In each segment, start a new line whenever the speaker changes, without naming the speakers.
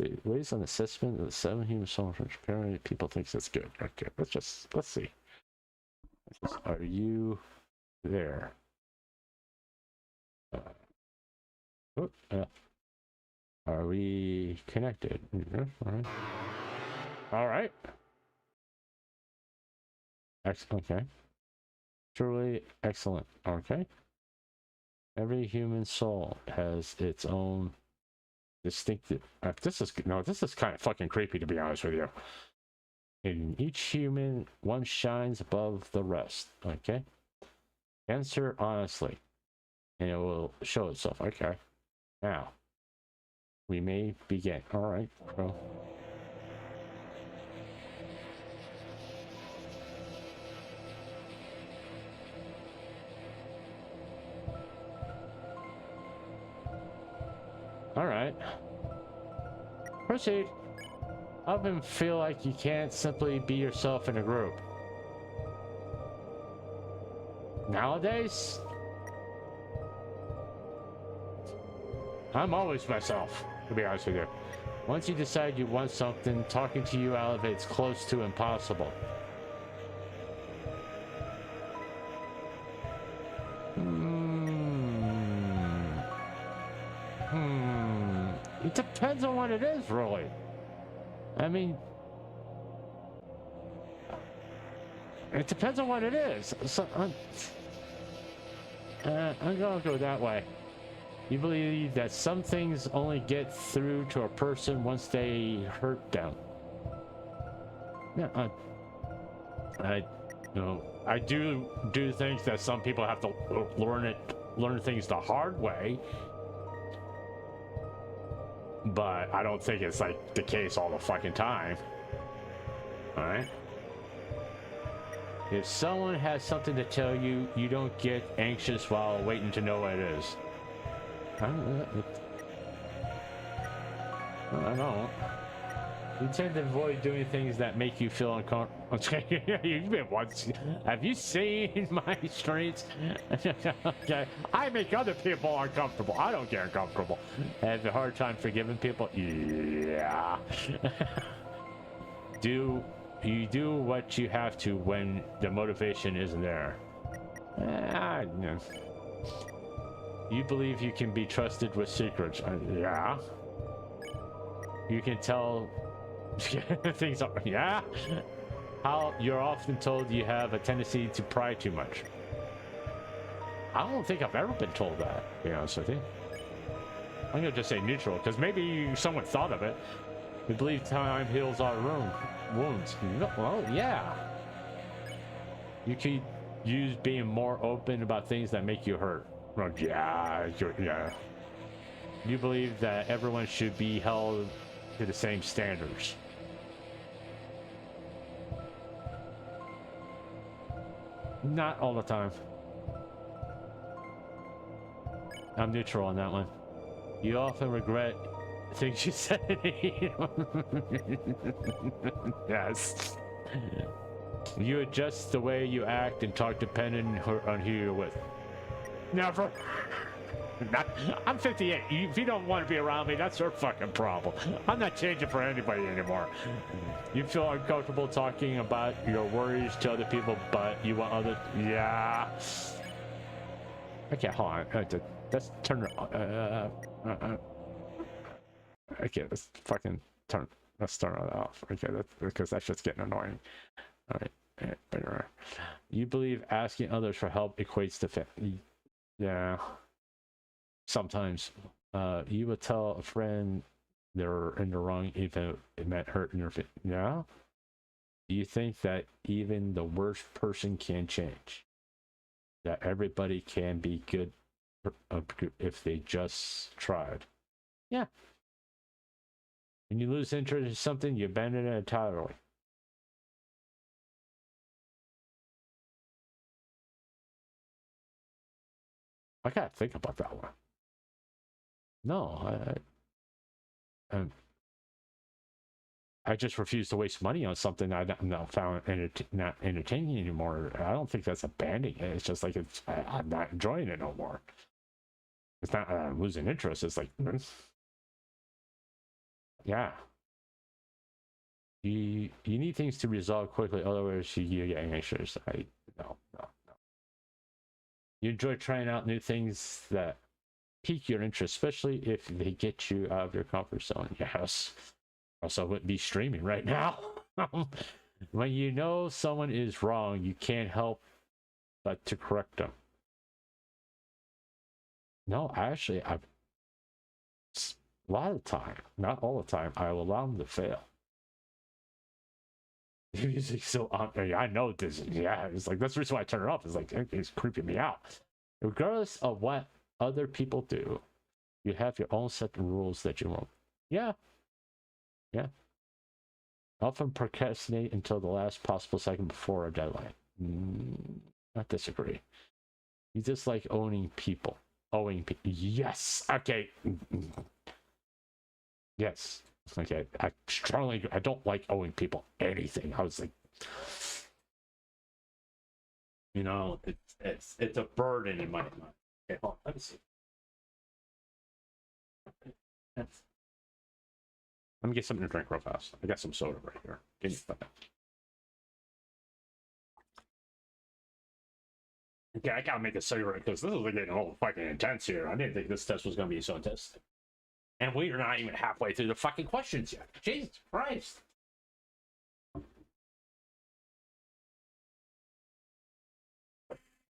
see. Ways on assessment of the 7 human souls. Apparently, people think that's good. Okay, let's see. Are you there? Are we connected? All right. Excellent. Okay. Truly excellent. Okay. Every human soul has its own distinctive. This is kind of fucking creepy, to be honest with you. In each human, one shines above the rest. Okay. Answer honestly, and it will show itself. Okay. Now, we may begin. All right. Well. All right. Proceed. I often feel like you can't simply be yourself in a group. Nowadays, I'm always myself, to be honest with you. Once you decide you want something, talking to you elevates close to impossible. It depends on what it is, really. I mean, it depends on what it is. So, I'm gonna go that way. You believe that some things only get through to a person once they hurt them. Yeah, I do think that some people have to learn things the hard way. But I don't think it's like the case all the fucking time. All right. If someone has something to tell you, you don't get anxious while waiting to know what it is. I don't. You tend to avoid doing things that make you feel uncomfortable. You've been once. Have you seen my streets? Okay. I make other people uncomfortable. I don't get uncomfortable. I have a hard time forgiving people. Yeah. You do what you have to when the motivation isn't there. No. You believe you can be trusted with secrets. Yeah. You can tell things are. Yeah. How you're often told you have a tendency to pry too much. I don't think I've ever been told that, to be honest with you. I'm gonna just say neutral, because maybe someone thought of it. We believe time heals our wounds. Well, yeah. You could use being more open about things that make you hurt. Well, yeah. You believe that everyone should be held to the same standards. Not all the time. I'm neutral on that one. You often regret things you said. Yes. You adjust the way you act and talk depending on who you're with. Never. I'm 58. If you don't want to be around me, that's your fucking problem. I'm not changing for anybody anymore. You feel uncomfortable talking about your worries to other people, but you want other. Yeah. Okay, hold on. Let's turn it on. Okay, let's fucking turn. Let's turn it off. Okay, because that's just getting annoying. All right. You believe asking others for help equates to yeah. Sometimes you would tell a friend they're in the wrong even it meant hurting your yeah. Do you think that even the worst person can change? That everybody can be good if they just tried? Yeah. When you lose interest in something, you abandon it entirely. I gotta think about that one. No, I just refuse to waste money on something I not found not entertaining anymore. I don't think that's abandoning it. It's just like I'm not enjoying it no more. It's not losing interest. It's like Yeah. You need things to resolve quickly, otherwise you get anxious. No. You enjoy trying out new things that pique your interest, especially if they get you out of your comfort zone. Yes. Also, wouldn't be streaming right now. When you know someone is wrong, you can't help but to correct them. No, actually, a lot of the time, not all the time, I will allow them to fail. The music's so I know this. Yeah, it's like that's the reason why I turn it off. It's like it's creeping me out. Regardless of what other people do, you have your own set of rules that you won't. Yeah. Often procrastinate until the last possible second before a deadline. I disagree. You just like owning people. Owing people. Yes. Okay. Yes. Okay. I don't like owing people anything. I was like, it's a burden in my mind. Okay, hold on. Let me see. Let me get something to drink real fast. I got some soda right here. Give me a second. Okay, I gotta make a cigarette because this is getting a little fucking intense here. I didn't think this test was gonna be so intense. And we are not even halfway through the fucking questions yet. Jesus Christ.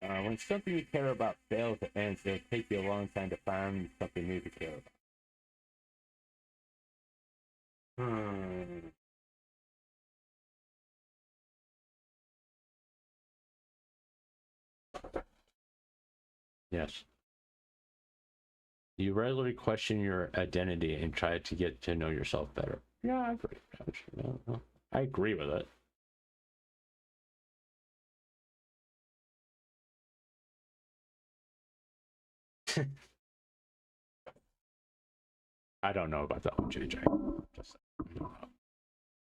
When something you care about fails to end, it'll take you a long time to find something new to care about. Yes. You regularly question your identity and try to get to know yourself better. Yeah, I agree. I agree with it. I don't know about that one, JJ. Just, I don't know.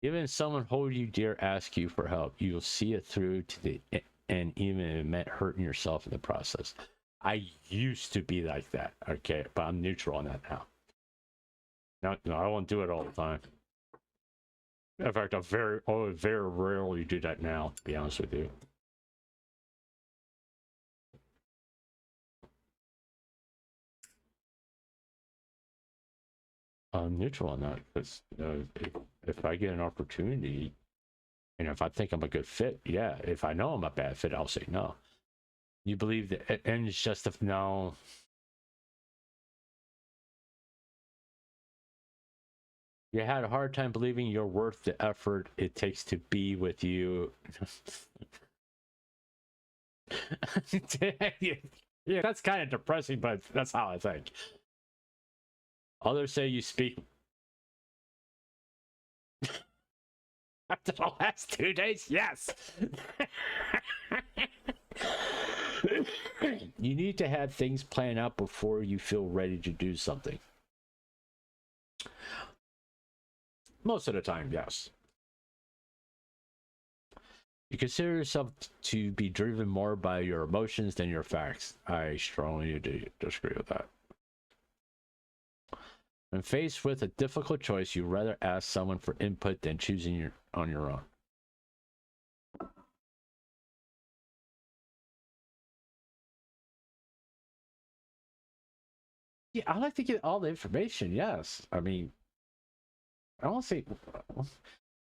Even someone hold you dear ask you for help, you'll see it through to the end, even if it meant hurting yourself in the process. I used to be like that, okay, but I'm neutral on that now. No, I won't do it all the time. In fact, I very rarely do that now, to be honest with you. I'm neutral on that because if I get an opportunity and if I think I'm a good fit, yeah. If I know I'm a bad fit, I'll say no. You believe that, and it's just if no. You had a hard time believing you're worth the effort it takes to be with you. Yeah, that's kind of depressing, but that's how I think. Others say you speak. After the last 2 days, yes. You need to have things planned out before you feel ready to do something. Most of the time, yes. You consider yourself to be driven more by your emotions than your facts. I strongly disagree with that. When faced with a difficult choice, you rather ask someone for input than choosing on your own. Yeah, I like to get all the information. Yes, I mean, I don't say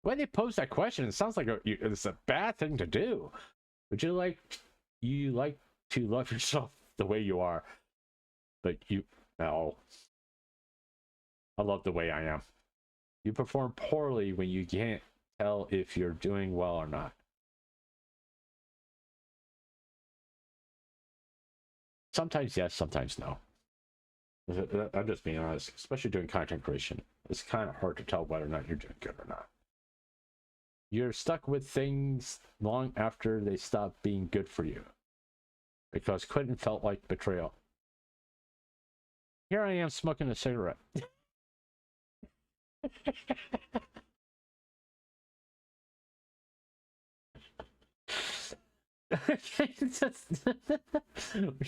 when they pose that question, it sounds like it's a bad thing to do. Would you like to love yourself the way you are, but no. I love the way I am. You perform poorly when you can't tell if you're doing well or not. Sometimes yes, sometimes no. I'm just being honest, especially doing content creation. It's kind of hard to tell whether or not you're doing good or not. You're stuck with things long after they stop being good for you because quitting felt like betrayal. Here I am smoking a cigarette.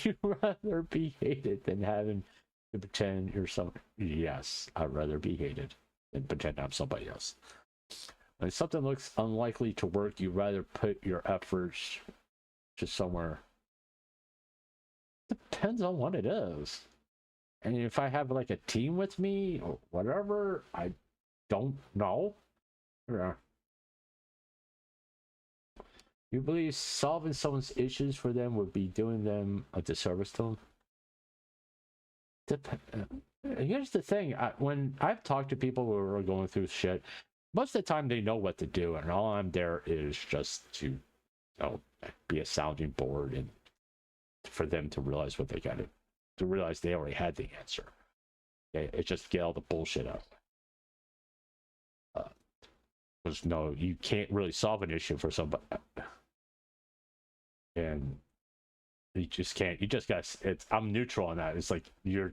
You'd rather be hated than having to pretend you're someone. Yes, I'd rather be hated and pretend I'm somebody else. When something looks unlikely to work, you rather put your efforts to somewhere. Depends on what it is. And if I have like a team with me or whatever, I don't know. Yeah. You believe solving someone's issues for them would be doing them a disservice to them? Here's the thing. When I've talked to people who are going through shit, most of the time they know what to do, and all I'm there is just to, be a sounding board and for them to realize what they got to realize they already had the answer. Okay? It's just get all the bullshit out. Because no, you can't really solve an issue for somebody, and you just can't. You just got. I'm neutral on that. It's like you're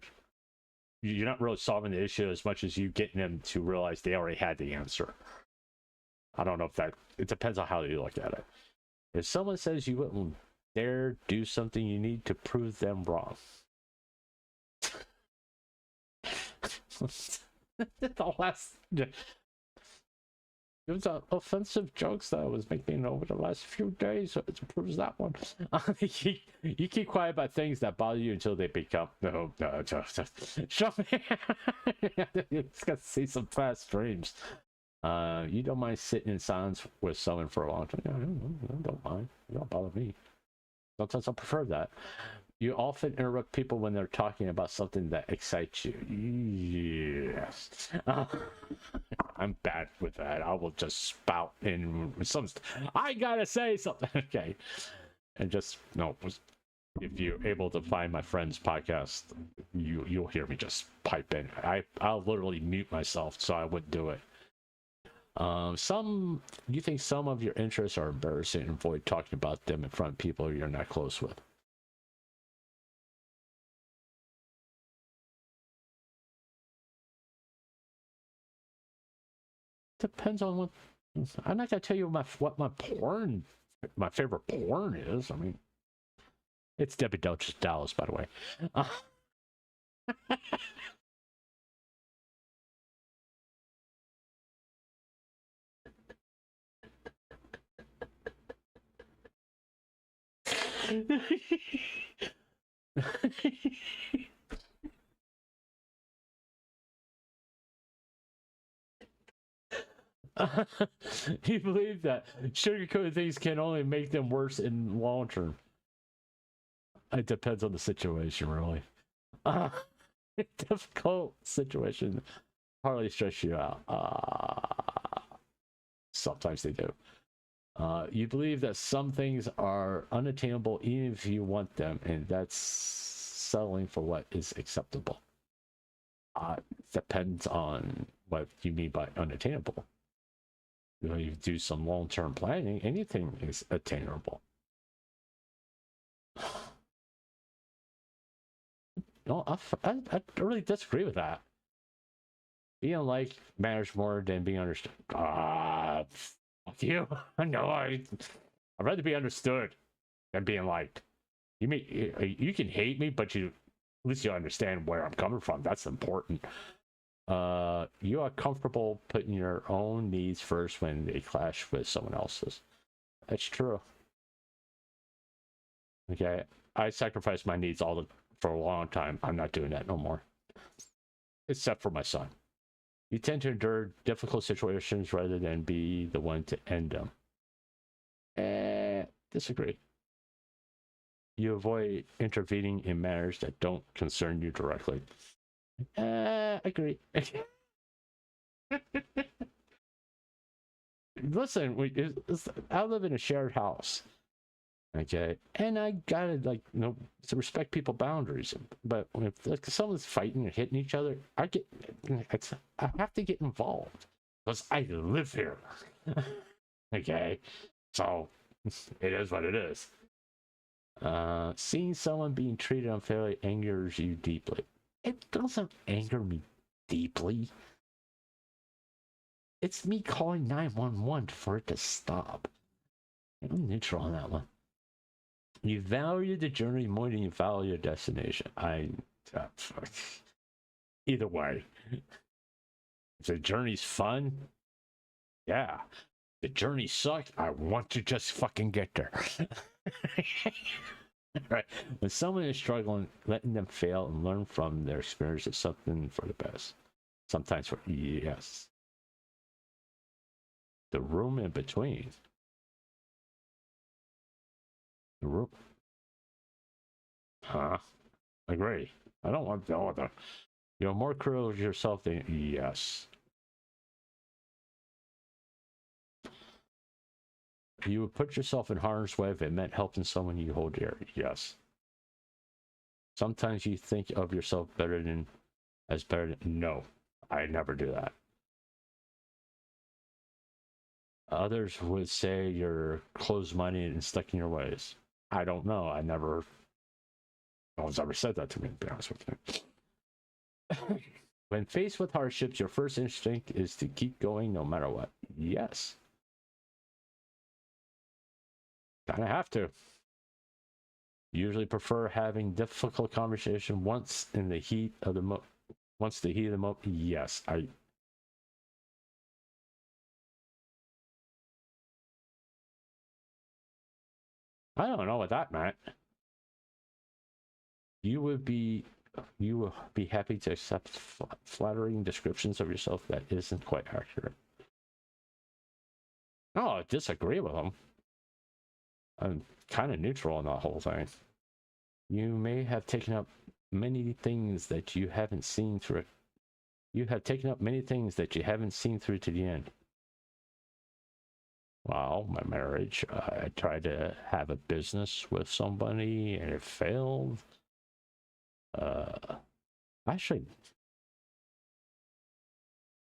not really solving the issue as much as you getting them to realize they already had the answer. I don't know if that. It depends on how you look at it. If someone says you wouldn't dare do something, you need to prove them wrong. The last. It was offensive jokes that I was making over the last few days, so it proves that one. You keep quiet about things that bother you until they become show me. It's got to see some fast streams. You don't mind sitting in silence with someone for a long time? I don't mind. You don't bother me. Sometimes I prefer that. You often interrupt people when they're talking about something that excites you. Yes. I'm bad with that. I will just spout in some. I gotta say something. Okay. And just, no. If you're able to find my friend's podcast, you'll hear me just pipe in. I'll literally mute myself so I wouldn't do it. You think some of your interests are embarrassing and avoid talking about them in front of people you're not close with. Depends on what. I'm not gonna tell you what my favorite porn is. I mean, it's Debbie Dallas, by the way. You believe that sugarcoating things can only make them worse in long term. It depends on the situation, really. Difficult situation hardly stress you out. Sometimes they do. You believe that some things are unattainable even if you want them, and that's settling for what is acceptable. Depends on what you mean by unattainable. You do some long-term planning, anything is attainable. No, I really disagree with that. Being liked matters more than being understood. Fuck you. No, I'd rather be understood than being liked. You can hate me, but at least you understand where I'm coming from. That's important. You are comfortable putting your own needs first when they clash with someone else's. That's true. Okay, I sacrificed my needs for a long time. I'm not doing that no more, except for my son. You tend to endure difficult situations rather than be the one to end them. Disagree. You avoid intervening in matters that don't concern you directly. Agree. Listen, I live in a shared house. Okay, and I gotta to respect people's boundaries. But if someone's fighting or hitting each other, I have to get involved because I live here. Okay, so it is what it is. Seeing someone being treated unfairly angers you deeply. It doesn't anger me deeply. It's me calling 911 for it to stop. I'm neutral on that one. You value the journey more than you value your destination. Either way. If the journey's fun, yeah. The journey sucks. I want to just fucking get there. Right. When someone is struggling, letting them fail and learn from their experience is something for the best. Sometimes for yes. The room in between. The room. Huh? Agree. I don't want the other. You're more critical of yourself than yes. You would put yourself in harm's way if it meant helping someone you hold dear. Yes. Sometimes you think of yourself better than no. I never do that. Others would say you're closed-minded and stuck in your ways. I don't know. No one's ever said that to me, to be honest with you. When faced with hardships, your first instinct is to keep going no matter what. Yes. Kind of have to. Usually prefer having difficult conversation once the heat of the moment. Yes, I don't know what that meant. You would be happy to accept flattering descriptions of yourself that isn't quite accurate. No, I disagree with them. I'm kind of neutral on that whole thing. You may have taken up many things that you haven't seen through. You have taken up many things that you haven't seen through to the end. Well, my marriage, I tried to have a business with somebody and it failed. Actually,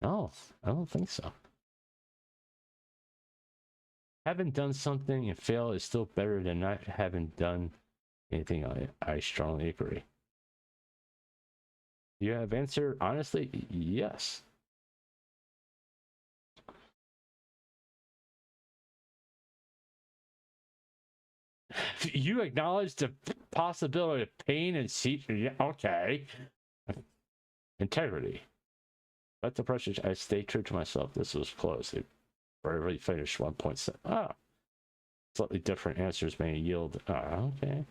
no, I don't think so. Having done something and fail is still better than not having done anything. I strongly agree. You have answered honestly, yes. You acknowledge the possibility of pain and yeah, okay. Integrity. Let the pressure. I stay true to myself. This was close. It barely finished 1.7. Ah, slightly different answers may yield. Okay.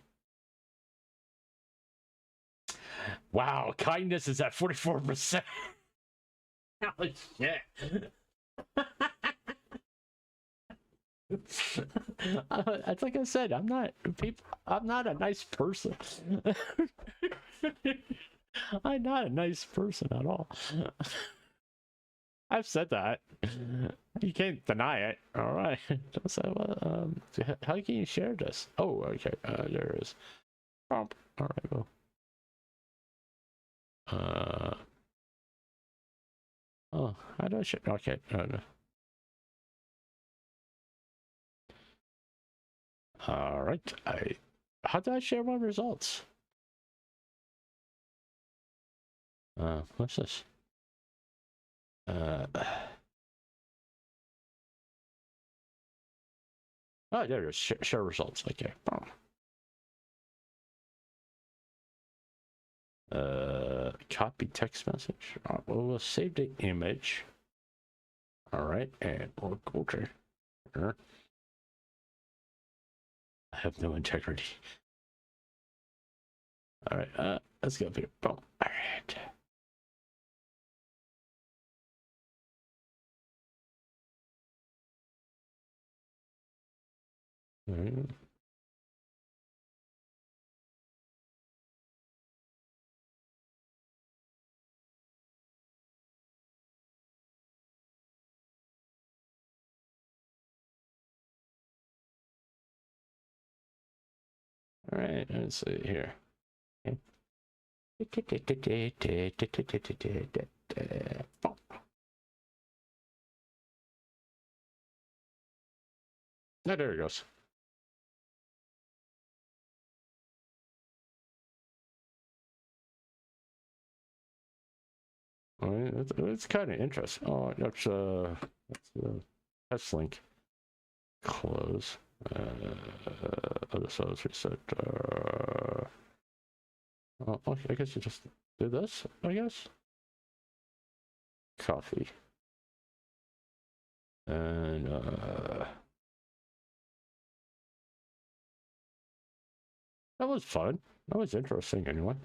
Wow, kindness is at 44%. Oh shit. Like I said, I'm not a nice person. I'm not a nice person at all. I've said that. You can't deny it. All right. So, how can you share this? Oh, okay. There it is. All right. Well. Oh, how do I share? Okay. No. All right. How do I share my results? What's this? Oh, there it is. Share results. Okay. Copy text message. We'll save the image. All right, and okay. I have no integrity. All right, let's go here. Boom. All right. All right, let's see here. Okay. Oh, there it goes. All right, it's kind of interesting. Oh, that's test link. Close. Other source reset. Oh, okay, I guess you just do this, I guess. Coffee. And that was fun. That was interesting anyway.